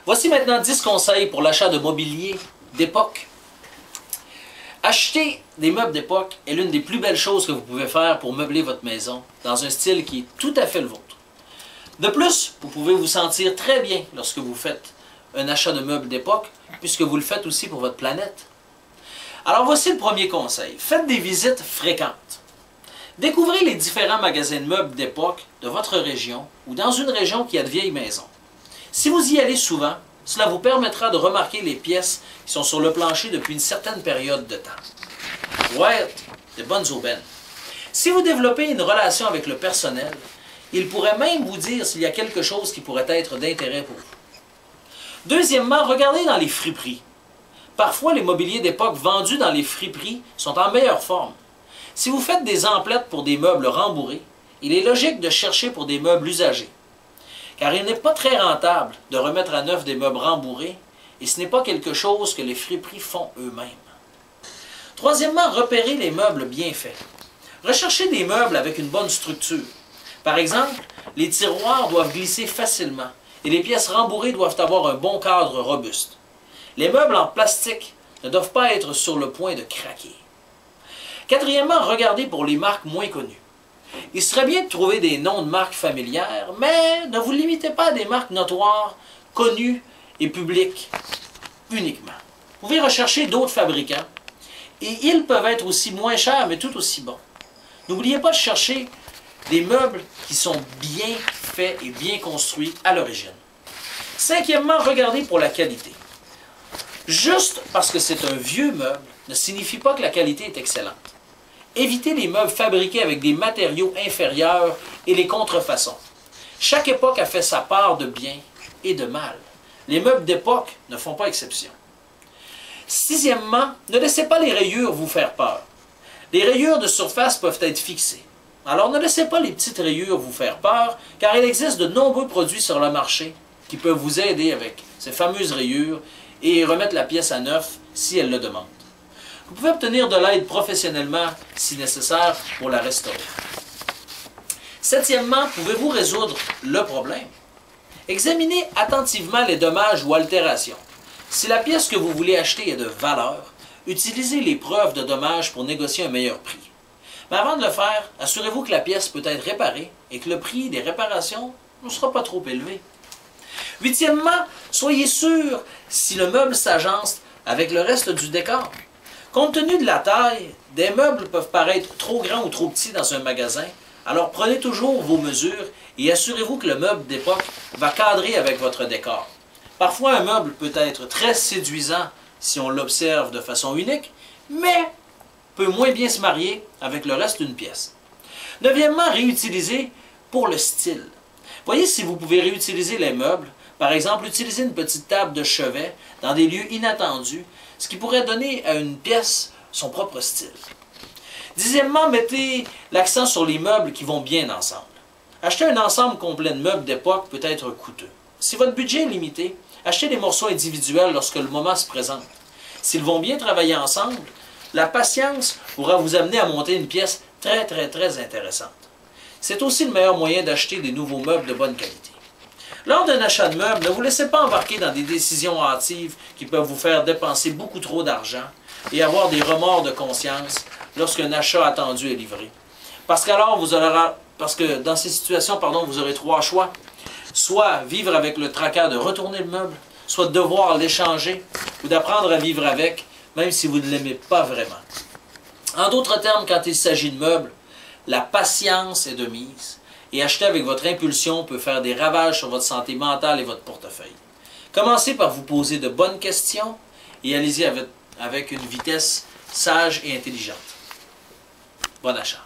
Voici maintenant 10 conseils pour l'achat de mobilier d'époque. Acheter des meubles d'époque est l'une des plus belles choses que vous pouvez faire pour meubler votre maison dans un style qui est tout à fait le vôtre. De plus, vous pouvez vous sentir très bien lorsque vous faites un achat de meubles d'époque, puisque vous le faites aussi pour votre planète. Alors voici le premier conseil. Faites des visites fréquentes. Découvrez les différents magasins de meubles d'époque de votre région ou dans une région qui a de vieilles maisons. Si vous y allez souvent, cela vous permettra de remarquer les pièces qui sont sur le plancher depuis une certaine période de temps. Ouais, de bonnes aubaines. Si vous développez une relation avec le personnel, il pourrait même vous dire s'il y a quelque chose qui pourrait être d'intérêt pour vous. Deuxièmement, regardez dans les friperies. Parfois, les mobiliers d'époque vendus dans les friperies sont en meilleure forme. Si vous faites des emplettes pour des meubles rembourrés, il est logique de chercher pour des meubles usagés. Car il n'est pas très rentable de remettre à neuf des meubles rembourrés et ce n'est pas quelque chose que les friperies font eux-mêmes. Troisièmement, repérez les meubles bien faits. Recherchez des meubles avec une bonne structure. Par exemple, les tiroirs doivent glisser facilement et les pièces rembourrées doivent avoir un bon cadre robuste. Les meubles en plastique ne doivent pas être sur le point de craquer. Quatrièmement, regardez pour les marques moins connues. Il serait bien de trouver des noms de marques familières, mais ne vous limitez pas à des marques notoires, connues et publiques uniquement. Vous pouvez rechercher d'autres fabricants et ils peuvent être aussi moins chers, mais tout aussi bons. N'oubliez pas de chercher des meubles qui sont bien faits et bien construits à l'origine. Cinquièmement, regardez pour la qualité. Juste parce que c'est un vieux meuble ne signifie pas que la qualité est excellente. Évitez les meubles fabriqués avec des matériaux inférieurs et les contrefaçons. Chaque époque a fait sa part de bien et de mal. Les meubles d'époque ne font pas exception. Sixièmement, ne laissez pas les rayures vous faire peur. Les rayures de surface peuvent être fixées. Alors ne laissez pas les petites rayures vous faire peur, car il existe de nombreux produits sur le marché qui peuvent vous aider avec ces fameuses rayures et remettre la pièce à neuf si elle le demande. Vous pouvez obtenir de l'aide professionnellement si nécessaire pour la restaurer. Septièmement, pouvez-vous résoudre le problème? Examinez attentivement les dommages ou altérations. Si la pièce que vous voulez acheter est de valeur, utilisez les preuves de dommages pour négocier un meilleur prix. Mais avant de le faire, assurez-vous que la pièce peut être réparée et que le prix des réparations ne sera pas trop élevé. Huitièmement, soyez sûr si le meuble s'agence avec le reste du décor. Compte tenu de la taille, des meubles peuvent paraître trop grands ou trop petits dans un magasin, alors prenez toujours vos mesures et assurez-vous que le meuble d'époque va cadrer avec votre décor. Parfois, un meuble peut être très séduisant si on l'observe de façon unique, mais peut moins bien se marier avec le reste d'une pièce. Neuvièmement, réutiliser pour le style. Voyez si vous pouvez réutiliser les meubles. Par exemple, utiliser une petite table de chevet dans des lieux inattendus, ce qui pourrait donner à une pièce son propre style. Dixièmement, mettez l'accent sur les meubles qui vont bien ensemble. Acheter un ensemble complet de meubles d'époque peut être coûteux. Si votre budget est limité, achetez des morceaux individuels lorsque le moment se présente. S'ils vont bien travailler ensemble, la patience pourra vous amener à monter une pièce très intéressante. C'est aussi le meilleur moyen d'acheter des nouveaux meubles de bonne qualité. Lors d'un achat de meubles, ne vous laissez pas embarquer dans des décisions hâtives qui peuvent vous faire dépenser beaucoup trop d'argent et avoir des remords de conscience lorsqu'un achat attendu est livré. Parce que dans ces situations, vous aurez trois choix. Soit vivre avec le tracas de retourner le meuble, soit devoir l'échanger ou d'apprendre à vivre avec, même si vous ne l'aimez pas vraiment. En d'autres termes, quand il s'agit de meubles, la patience est de mise. Et acheter avec votre impulsion peut faire des ravages sur votre santé mentale et votre portefeuille. Commencez par vous poser de bonnes questions et allez-y avec une vitesse sage et intelligente. Bon achat.